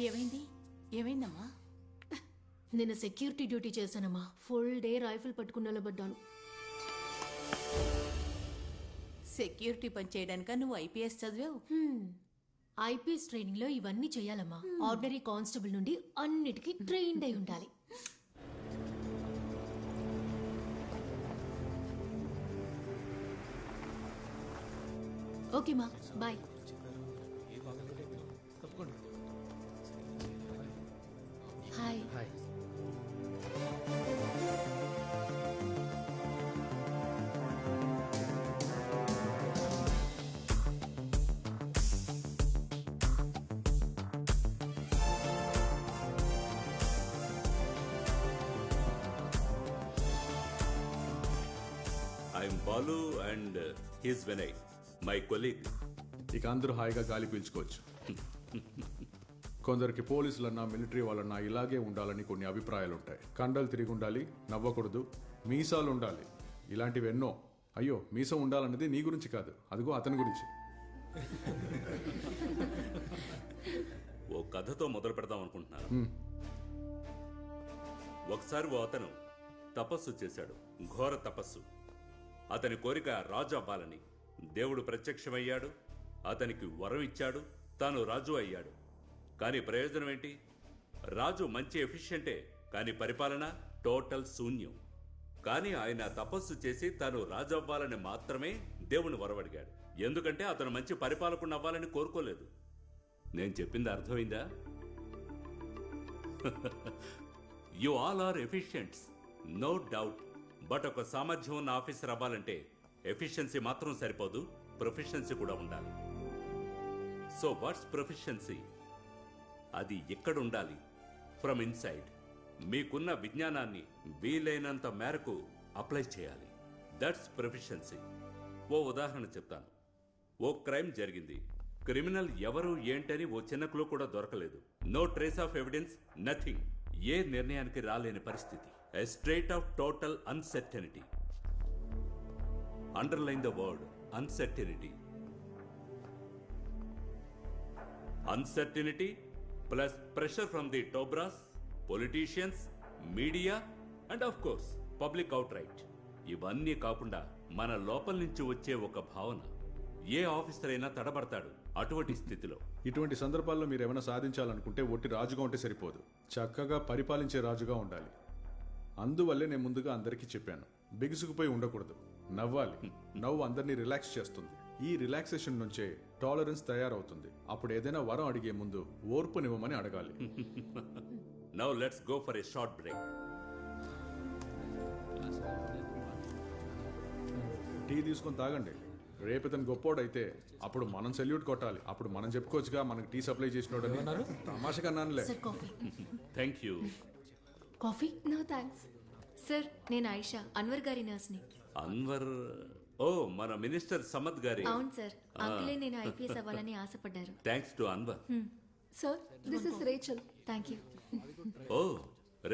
ఏమైంది? ఏమైందమ్మా? నిన్న సెక్యూరిటీ డ్యూటీ చేశానమ్మా. ఫుల్ డే రైఫిల్ పట్టుకుని నిలబడ్డాను. సెక్యూరిటీ పని చేయడానిక నువ్వు ఐపీఎస్ చదివావు? ఐపీఎస్ ట్రైనింగ్ లో ఇవన్నీ చేయాలమ్మా. ఆర్డినరీ కానిస్టేబుల్ నుండి అన్నిటికీ ట్రైన్డ్ అయి ఉండాలి. ఓకే మా, bye. Hi. I'm Balu and he's Vinay, my colleague. ఇక అందరూ హాయిగా గాలి పీల్చుకోవచ్చు. కొందరికి పోలీసులన్నా మిలిటరీ వాళ్ళన్నా ఇలాగే ఉండాలని కొన్ని అభిప్రాయాలు ఉంటాయి. కండలు తిరిగి ఉండాలి, నవ్వకూడదు, మీసాలు ఉండాలి, ఇలాంటివి ఎన్నో. అయ్యో, మీసం ఉండాలన్నది నీ గురించి కాదు, అదిగో అతని గురించి. ఓ కథతో మొదలు పెడదాం అనుకుంటున్నాను. ఒకసారి ఓ అతను తపస్సు చేశాడు, ఘోర తపస్సు. అతని కోరిక రాజు అవ్వాలని. దేవుడు ప్రత్యక్షమయ్యాడు, అతనికి వరం ఇచ్చాడు, తాను రాజు అయ్యాడు. కానీ ప్రయోజనం ఏంటి? రాజు మంచి ఎఫిషియంటే, కానీ పరిపాలన టోటల్ శూన్యం. కానీ ఆయన తపస్సు చేసి తాను రాజు అవ్వాలని మాత్రమే దేవుని వరమడిగాడు. ఎందుకంటే అతను మంచి పరిపాలకుడు అవ్వాలని కోరుకోలేదు. నేను చెప్పింది అర్థమైందా? You all are efficients, no doubt. But ఒక సామర్థ్యం ఉన్న ఆఫీసర్ అవ్వాలంటే ఎఫిషియన్సీ మాత్రం సరిపోదు, ప్రొఫిషియన్సీ కూడా ఉండాలి. So what's proficiency? అది ఎక్కడ ఉండాలి? From inside. మీకున్న విజ్ఞానాన్ని వీలైనంత మేరకు అప్లై చేయాలి. That's proficiency. ఓ ఉదాహరణ చెప్తాను. ఓ క్రైమ్ జరిగింది. క్రిమినల్ ఎవరు ఏంటని ఓ చిన్న క్లూ కూడా దొరకలేదు. No trace of evidence, nothing. ఏ నిర్ణయానికి రాలేని పరిస్థితి. A state of total uncertainty. Underline the word uncertainty. Uncertainty plus pressure from the top brass, politicians, media and of course public outright. ఇవన్నీ కాకుండా మన లోపల నుంచి వచ్చే ఒక భావన. ఏ ఆఫీసర్ అయినా తడబడతాడు అటువంటి స్థితిలో. ఇటువంటి సందర్భాల్లో మీరు ఏమైనా సాధించాలనుకుంటే ఒట్టి రాజుగా ఉంటే సరిపోదు, చక్కగా పరిపాలించే రాజుగా ఉండాలి. అందువల్లే నేను ముందుగా అందరికీ చెప్పాను, బిగుసుకుపోయి ఉండకూడదు, నవ్వాలి. నవ్వు అందరినీ రిలాక్స్ చేస్తుంది. ఈ రిలాక్సేషన్ నుంచే టాలరెన్స్ తయారవుతుంది. అప్పుడు ఏదైనా వరం అడిగే ముందు ఓర్పునివ్వమని అడగాలి. Now let's go for a short break. Tea తీసుకొని తాగండి. రేపు ఇతను గొప్పోడైతే అప్పుడు మనం సెల్యూట్ కొట్టాలి. అప్పుడు మనం చెప్పుకోవచ్చుగా మనకి టీ సప్లై చేసినోడని. తమాషగా అన్నానులే. Thank you. Coffee? No thanks sir. నేను ఆయిషా, అన్వర్ గారి నర్స్ని. అన్వర్? ఓ, మన మినిస్టర్ సమద్ గారి. అవును సార్, అంకులే నేను ఐపీఎస్ అవ్వాలని ఆశపడ్డారు. Thanks to Anwar. Sir, this is Rachel. Thank you. Oh,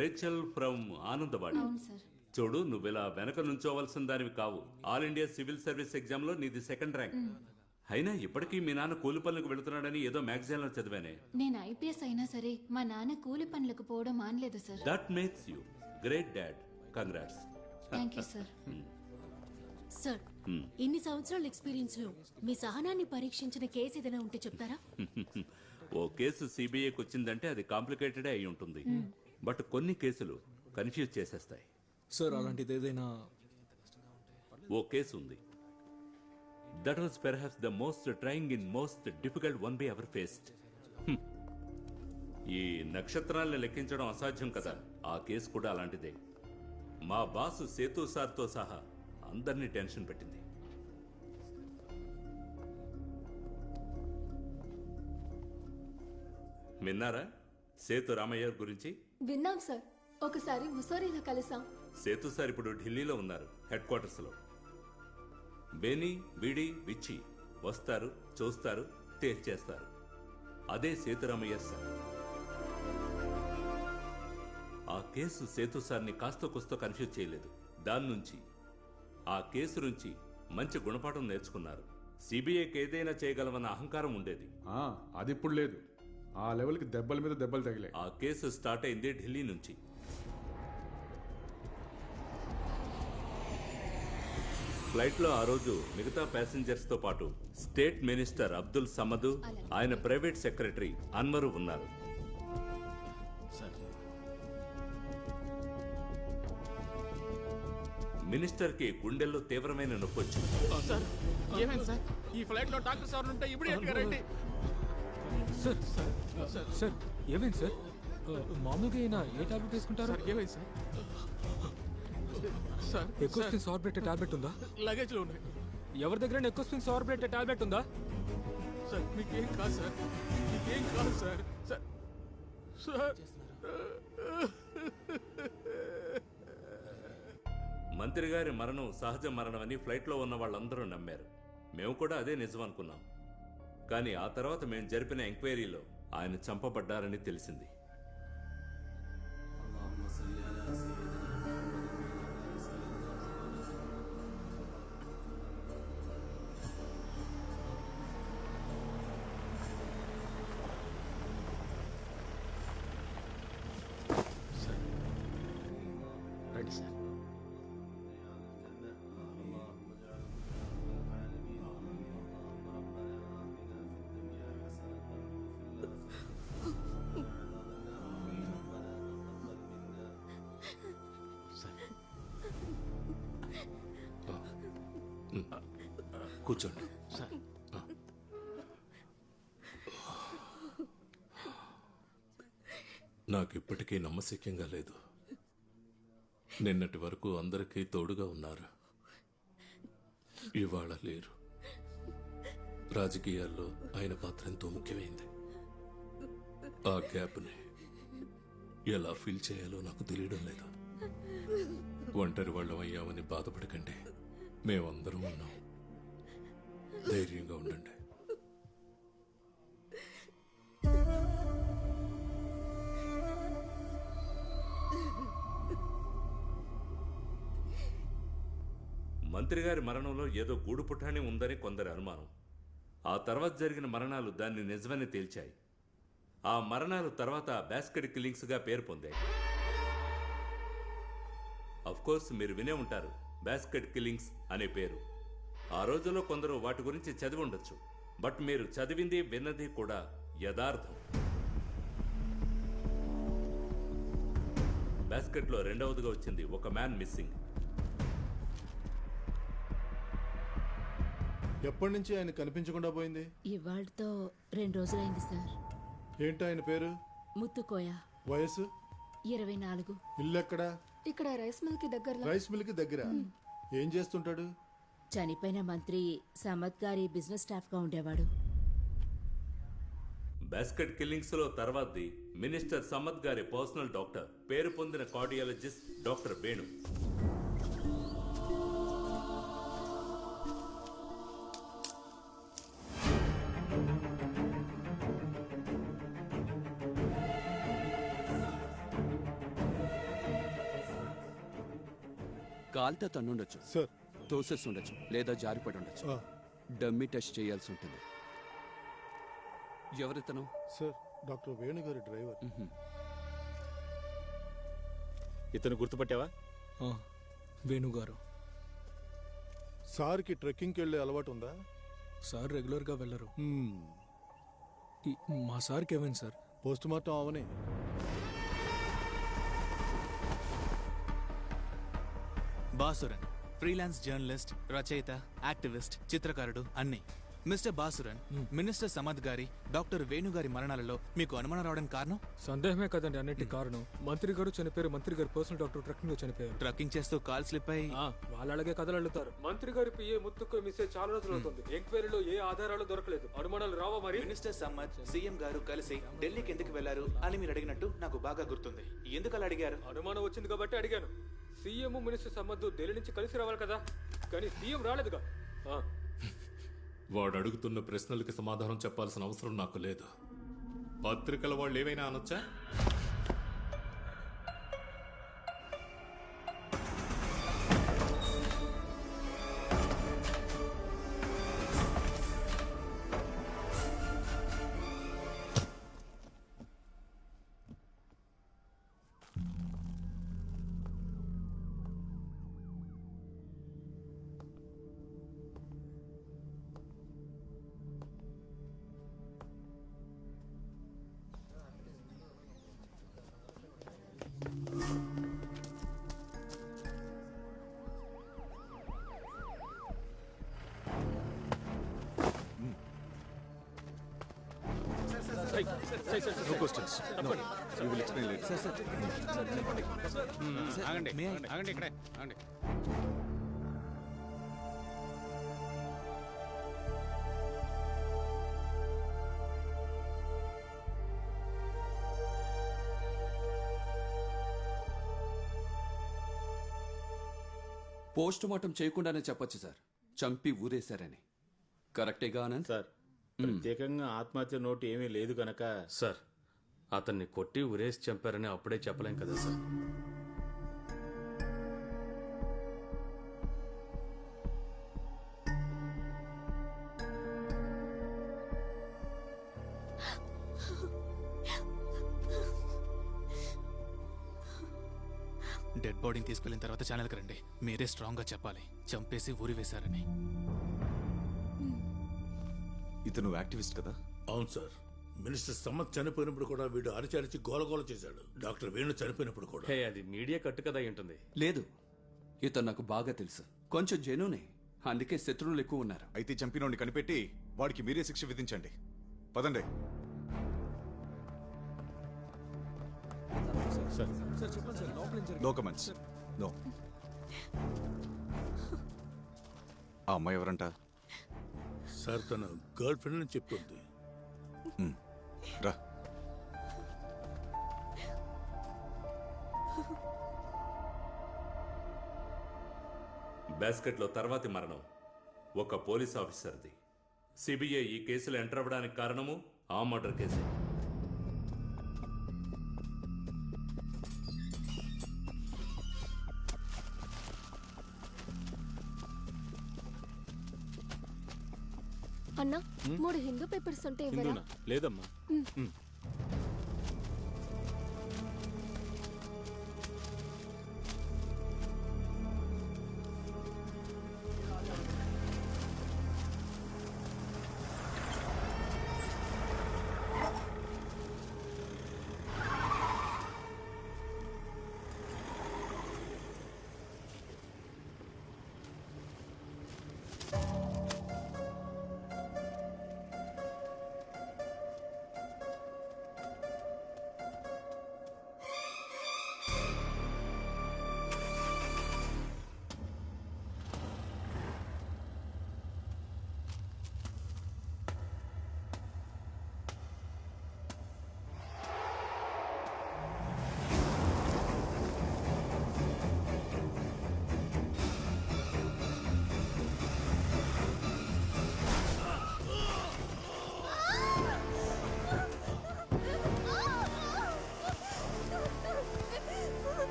Rachel from Anandavadi. అవును సార్. చూడు, నువ్వు ఇలా వెనక నుంచోవలసిన దానివి కావు. All India civil service exam లో నీది 2nd ర్యాంక్. అయినా ఇప్పటికీ మీ నాన్న కూలి పనులకు వెళుతున్నాడని ఏదో మ్యాగజైన్ లో చదివానే. నేను ఐపీఎస్ అయినా సరే మా నాన్న కూలి పనులకు పోవడం మానలేదు sir. That makes you great dad. Congrats. Thank you sir. Sir, ఇన్ని సంవత్సరాల ఎక్స్పీరియన్స్ లో మీ సహనాన్ని పరీక్షించిన కేసు ఏదైనా ఉంటే చెప్తారా? ఓ కేసు సిబిఐకి వచ్చిందంటే అది కాంప్లికేటెడ్ అయి ఉంటుంది. బట్ కొన్ని కేసులు కన్ఫ్యూజ్ చేసేస్తాయి. సార్, అలాంటిది ఏదైనా? ఓ కేసు ఉంది. That was perhaps the most trying in most difficult one be ever faced. ఈ నక్షత్రాలను లెక్కించడం అసాధ్యం కదా. ఆ కేసు కూడా అలాంటిదే. మా బాసు సేతు సార్తో సహా అందరినీ టెన్షన్ పెట్టింది. విన్నారా సేతు రామయ్య గురించి? విన్నాం సార్. ఒకసారి ముసోరీలో కలిసాం. సేతు సార్ ఇప్పుడు ఢిల్లీలో ఉన్నారు, హెడ్ క్వార్టర్స్ లో. బేని, బిడి, విచ్చి వస్తారు, చూస్తారు, తేల్చేస్తారు. అదే సేతురామయ్య సార్. ఆ కేసు సేతు సార్ని కాస్త కుస్తో కన్ఫ్యూజ్ చేయలేదు. దాని నుంచి, ఆ కేసు నుంచి మంచి గుణపాఠం నేర్చుకున్నారు. సిబిఐకి ఏదైనా చేయగలమన్న అహంకారం ఉండేది. అది ఇప్పుడు లేదు. ఆ లెవెల్కి దెబ్బల మీద దెబ్బలు తగిలాయి. ఆ కేసు స్టార్ట్ అయింది ఢిల్లీ నుంచి. ఫ్లైట్లో ఆ రోజు మిగతా ప్యాసింజర్స్తో పాటు స్టేట్ మినిస్టర్ అబ్దుల్ సమద్, ఆయన ప్రైవేట్ సెక్రటరీ అన్వరు ఉన్నారు. మినిస్టర్ కి గుండెల్లో తీవ్రమైన నొప్పి వచ్చింది. సార్ ఏమైంది సార్? ఈ ఫ్లైట్ లో డాక్టర్ సార్ ఉంటే ఇమీడియట్ గా రండి. సార్ ఏమైంది సార్? మామూలుగా అయినా ఏ టాబ్లెట్ వేసుకుంటారు? సార్ ఏమైంది సార్? సార్ ఎకోస్పిన్ సార్బేటెడ్ టాబ్లెట్ ఉందా? లగేజ్ లో ఉన్నాయి. ఎవరి దగ్గర ఎకోస్పిన్ సార్బేటెడ్ టాబ్లెట్ ఉందా? సార్ మీకేం కాదు సార్, మీకేం కాదు సార్. సార్ సార్ మంత్రి గారి మరణం సహజ మరణమని ఫ్లైట్లో ఉన్న వాళ్ళందరూ నమ్మారు. మేము కూడా అదే నిజం అనుకున్నాం. కానీ ఆ తర్వాత మేము జరిపిన ఎంక్వైరీలో ఆయన చంపబడ్డారని తెలిసింది. రండి సార్. కూర్చోండి. సార్ నాకు ఇప్పటికీ నమ్మశక్యంగా లేదు. నిన్నటి వరకు అందరికీ తోడుగా ఉన్నారు, ఇవాళ లేరు. రాజకీయాల్లో ఆయన పాత్ర ఎంతో ముఖ్యమైంది. ఆ గ్యాప్ని ఎలా ఫీల్ చేయాలో నాకు తెలియడం లేదు. ఒంటరి వాళ్ళం అయ్యామని బాధపడకండి, మేమందరం ఉన్నాం. ధైర్యంగా ఉండండి. మంత్రి గారి మరణంలో ఏదో గూడు పుటాని ఉందని కొందరి అనుమానం. ఆ తర్వాత జరిగిన మరణాలు దాన్ని నిజమని తేల్చాయి. ఆ మరణాలు తర్వాత బాస్కెట్ కిల్లింగ్స్గా పేరు పొందాయి. కోర్స్ మీరు వినే ఉంటారు బాస్కెట్ కిల్లింగ్స్ అనే పేరు. ఆ రోజుల్లో కొందరు వాటి గురించి చదివి ఉండొచ్చు, బట్ మీరు చదివింది విన్నది కూడా యథార్థం. బాస్కెట్లో రెండవదిగా వచ్చింది ఒక మ్యాన్ మిస్సింగ్. ఎప్పటి నుంచి ఆయన కనిపించకుండా పోయింది? ఇవాళతో 2 రోజులైంది సార్. ఏంటి ఆయన పేరు? ముత్తుకోయ. వయసు? 24. ఇల్లు ఎక్కడా? ఇక్కడ రైస్ మిల్ కి దగ్గర. రైస్ మిల్ కి దగ్గర. ఏం చేస్తుంటాడు? చనిపోయిన మంత్రి సమద్ గారి బిజినెస్ స్టాఫ్ గా ఉండేవాడు. బాస్కెట్ కిల్లింగ్స్ లో తర్వాతది మినిస్టర్ సమద్ గారి పర్సనల్ డాక్టర్, పేరు పొందిన కార్డియాలజిస్ట్ డాక్టర్ వేణు. కాల్తో తన్నుండొచ్చు సార్, తోసేసి ఉండొచ్చు, లేదా జారిపడి ఉండొచ్చు. డమ్మీ టెస్ట్ చేయాల్సి ఉంటుంది. ఎవరితను? సార్ డాక్టర్ వేణు గారి డ్రైవర్. ఇతను గుర్తుపట్టావా? వేణుగారు. సార్కి ట్రెక్కింగ్కి వెళ్ళే అలవాటు ఉందా? సార్ రెగ్యులర్గా వెళ్ళరు. హ్మ్. మా సార్కి ఏమైంది సార్? పోస్ట్ మార్టం అవని. బాసురన్ ఫ్రీలాన్స్ జర్నలిస్ట్, రచయిత, యాక్టివిస్ట్, చిత్రకారుడు అన్ని. మిస్టర్ బాసురన్, మినిస్టర్ సమద్ గారి, డాక్టర్ వేణు గారి మరణాలలో మీకు అనుమానం రావడానికి కారణం? సందేహమే కదండి అన్నిటి కారణం. మంత్రి గారు చనిపోయారు. మంత్రి గారి పర్సనల్ డాక్టర్ ట్రక్కింగ్ లో చనిపోయారు. ట్రక్కింగ్ చేస్తూ కాల్ స్లిప్ అయి వాళ్ళు అలాగే కథలు అల్లుతారు. మంత్రి గారి పిఏ ముత్తుకు మిస్ అయ్యి చాలా రోజులు అవుతుంది. ఎంక్వైరీలో ఏ ఆధారాలు దొరకలేదు. అనుమానాలు రావా మరి? మినిస్టర్ సమద్, సీఎం గారు కలిసి ఢిల్లీకి ఎందుకు వెళ్లారు అని మీరు అడిగినట్టు నాకు బాగా గుర్తుంది. ఎందుకు అలా అడిగారు? అనుమానం వచ్చింది కాబట్టి అడిగాను. సీఎం మినిస్టర్ సమద్ ఢిల్లీ నుంచి కలిసి రావాలి కదా, కానీ సీఎం రాలేదుగా. వాడు అడుగుతున్న ప్రశ్నలకి సమాధానం చెప్పాల్సిన అవసరం నాకు లేదు. పత్రికల వాళ్ళు ఏమైనా అనొచ్చా? No questions you will explain later. ఆగండి ఆగండి ఇక్కడే ఆగండి. పోస్ట్ మార్టం చేయకుండానే చెప్పొచ్చు సార్, చంపి ఊరేశారని. కరెక్టేగా ఆనంద్? సార్ ప్రత్యేకంగా ఆత్మహత్య నోటు ఏమీ లేదు కనుక. సార్ అతన్ని కొట్టి ఉరేసి చంపారని అప్పుడే చెప్పలేం కదా సార్. డెడ్ బాడీని తీసుకెళ్లిన తర్వాత ఛానల్కి రండి. మీరే స్ట్రాంగ్గా చెప్పాలి చంపేసి ఊరి వేశారని. ఇతను యాక్టివిస్ట్ కదా? అవును సార్. మినిస్టర్ సమ్మత్ చనిపోయినప్పుడు కూడా వీడు అరిచి గోలగోల చేశాడు. డాక్టర్ వేణు చనిపోయినప్పుడు కూడా. హే, అది మీడియా కట్టు కదా ఉంటుంది. లేదు, ఇతను నాకు బాగా తెలుసు. కొంచెం జెన్యూనే, అందుకే శత్రువులు ఎక్కువ ఉన్నారు. అయితే చంపినోడిని కనిపెట్టి వాడికి మీరే శిక్ష విధించండి. పదండి. No comments. నో. ఆ అమ్మాయి ఎవరంట? సార్ తన గర్ల్ ఫ్రెండ్ అని చెప్తుంది. రా. బాస్కెట్లో తర్వాతి మరణం ఒక పోలీస్ ఆఫీసర్ది. సిబిఐ ఈ కేసులో ఎంటర్ అవ్వడానికి కారణము ఆ మర్డర్ కేసే. అన్నా 3 హిందూ పేపర్స్ ఉంటే ఇవ్వరా? లేదమ్మా.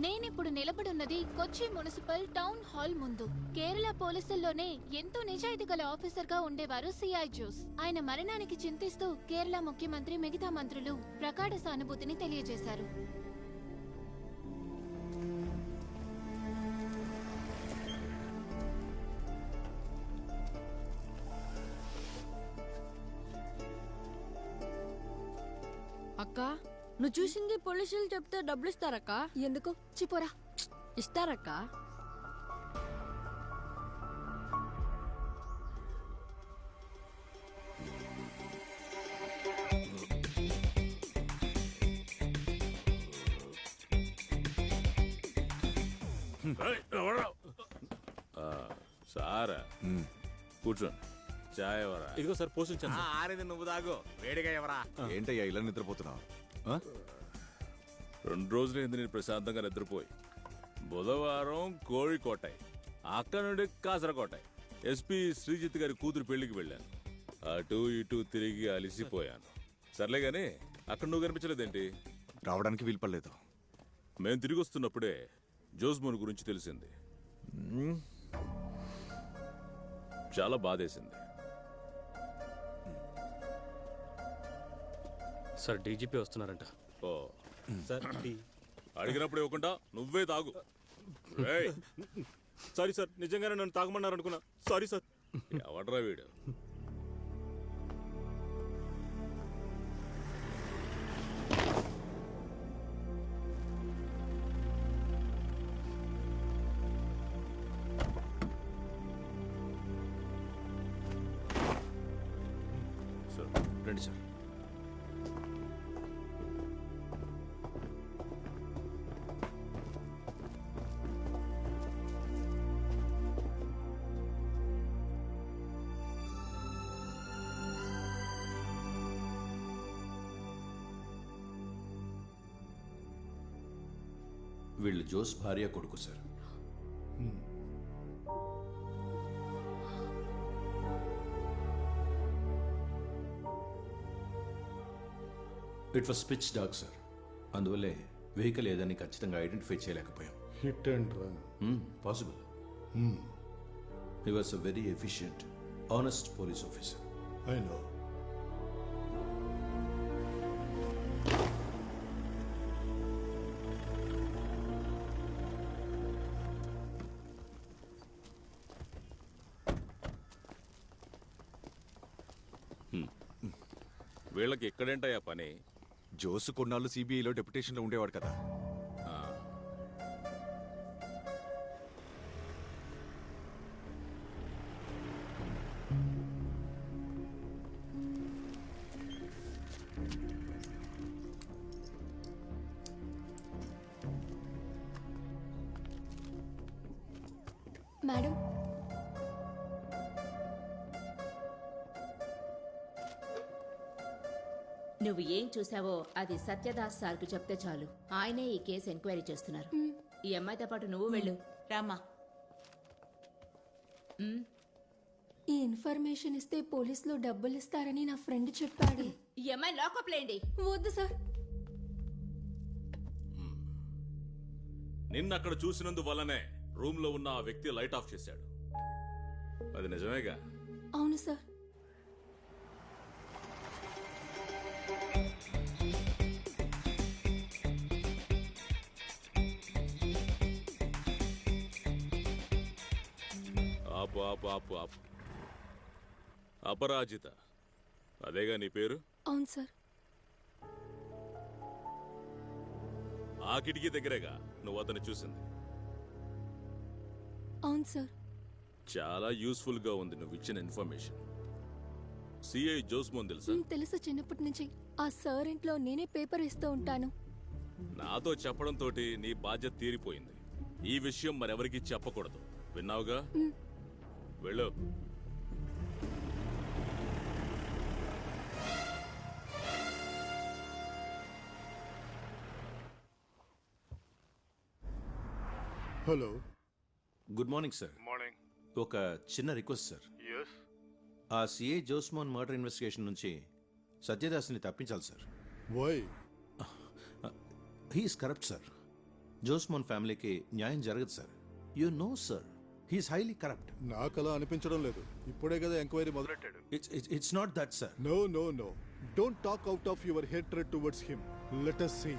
నేనిప్పుడు నిలబడున్నది కొచ్చి మున్సిపల్ టౌన్ హాల్ ముందు. కేరళ పోలీసుల్లోనే ఎంతో నిజాయితీ గల ఆఫీసర్ గా ఉండేవారు సిఐ జోస్. ఆయన మరణానికి చింతిస్తూ కేరళ ముఖ్యమంత్రి మిగతా మంత్రులు ప్రగాఢ సానుభూతిని తెలియజేశారు. అక్క, నువ్వు చూసింది పోలీసులు చెప్తే డబ్బులు ఇస్తారక్క? ఎందుకు? చిపోరా. ఇస్తారక్క. సారా కూర్చోండి. చాయ్ ఎవరా? ఇదిగో సార్ పోషించాను. ఆరేది నువ్వు దాగు, వేడిగా ఎవరా? ఏంటయ్యా ఇలా నిద్రపోతున్నావు? 2 రోజులైంది నేను ప్రశాంతంగా నిద్రపోయి. బుధవారం కోഴിకోటాయి, అక్కడ నుండి కాసరకోటాయి. ఎస్పీ శ్రీజిత్ గారి కూతురు పెళ్లికి వెళ్ళాను. అటు ఇటు తిరిగి అలిసిపోయాను. సర్లే గాని అక్కడ నువ్వు కనిపించలేదేంటి? రావడానికి వీలు పడలేదు. మేము తిరిగి వస్తున్నప్పుడే జోస్మోన్ గురించి తెలిసింది. చాలా బాధేసింది. సార్ డీజీపీ వస్తున్నారంట. ఓ సార్ అడిగినప్పుడు ఇవ్వకుండా నువ్వే తాగు. సారీ సార్, నిజంగానే నన్ను తాగమన్నారు అనుకున్నా. Sorry sir. ఎవడ్రా వీడు? రండి సార్. వీళ్ళు జోస్ భార్య కొడుకు sir. It was pitch dark sir. అందువల్లే వెహికల్ ఏదని ఖచ్చితంగా ఐడెంటిఫై చేయలేకపోయాం. Hit and run possible. He was a very efficient honest police officer. I know. వీళ్ళకి ఎక్కడేంటయ్యా పని? జోసు కొన్నాళ్ళు సిబిఐలో డెప్యుటేషన్లో ఉండేవాడు కదా. మేడం, నువ్వు ఏం చూసావో అది సత్యదాస్ సార్కు చెప్తే చాలు. ఆయనే ఈ కేసు ఎంక్వైరీ చేస్తున్నారు. ఈ అమ్మాయితో పాటు నువ్వు వెళ్ళు. రామ్మా. ఈ ఇన్ఫర్మేషన్ ఇస్తే పోలీసులు డబ్బులు ఇస్తారని నా ఫ్రెండ్ చెప్పాడు. ఈ అమ్మాయి లాకప్ లేండి. వద్దు సార్. నిన్న అక్కడ చూసినందువల్లనే రూమ్ లో ఉన్న ఆ వ్యక్తి లైట్ ఆఫ్ చేశాడు. అది నిజమేగా? అవును సార్. ఆపు ఆపు ఆపు ఆపు. అపరాజిత, అదేగా నీ పేరు? అవును సార్. ఆ కిటికీ దగ్గరేగా నువ్వు అతను చూసింది? అవును సార్. చాలా యూస్ఫుల్ గా ఉంది నువ్వు ఇచ్చిన ఇన్ఫర్మేషన్. సిఐ జోస్మోన్ తెలుసా? తెలుసు, చిన్నప్పటి నుంచి ఆ సార్ ఇంట్లో నేనే పేపర్ ఇస్తూ ఉంటాను. నాతో చెప్పడంతో నీ బాధ్యత తీరిపోయింది. ఈ విషయం మరెవరికి చెప్పకూడదు, విన్నావుగా? వెళ్ళు. Hello, good morning sir. Morning. ఒక చిన్న రిక్వెస్ట్ సార్. yes ఆ సిఐ జోస్మోన్ మర్డర్ ఇన్వెస్టిగేషన్ నుంచి సత్యదాస్ని తప్పించాలి sir. Why? He's corrupt sir. Josemon ఫ్యామిలీకి న్యాయం జరగదు sir. You know sir, he's highly corrupt. నాకు అలా అనిపించడం లేదు. ఇప్పుడే కదా ఎంక్వైరీ మొదలెట్టాడు. It's not that sir. No no no, don't talk out of your hatred towards him. Let us see.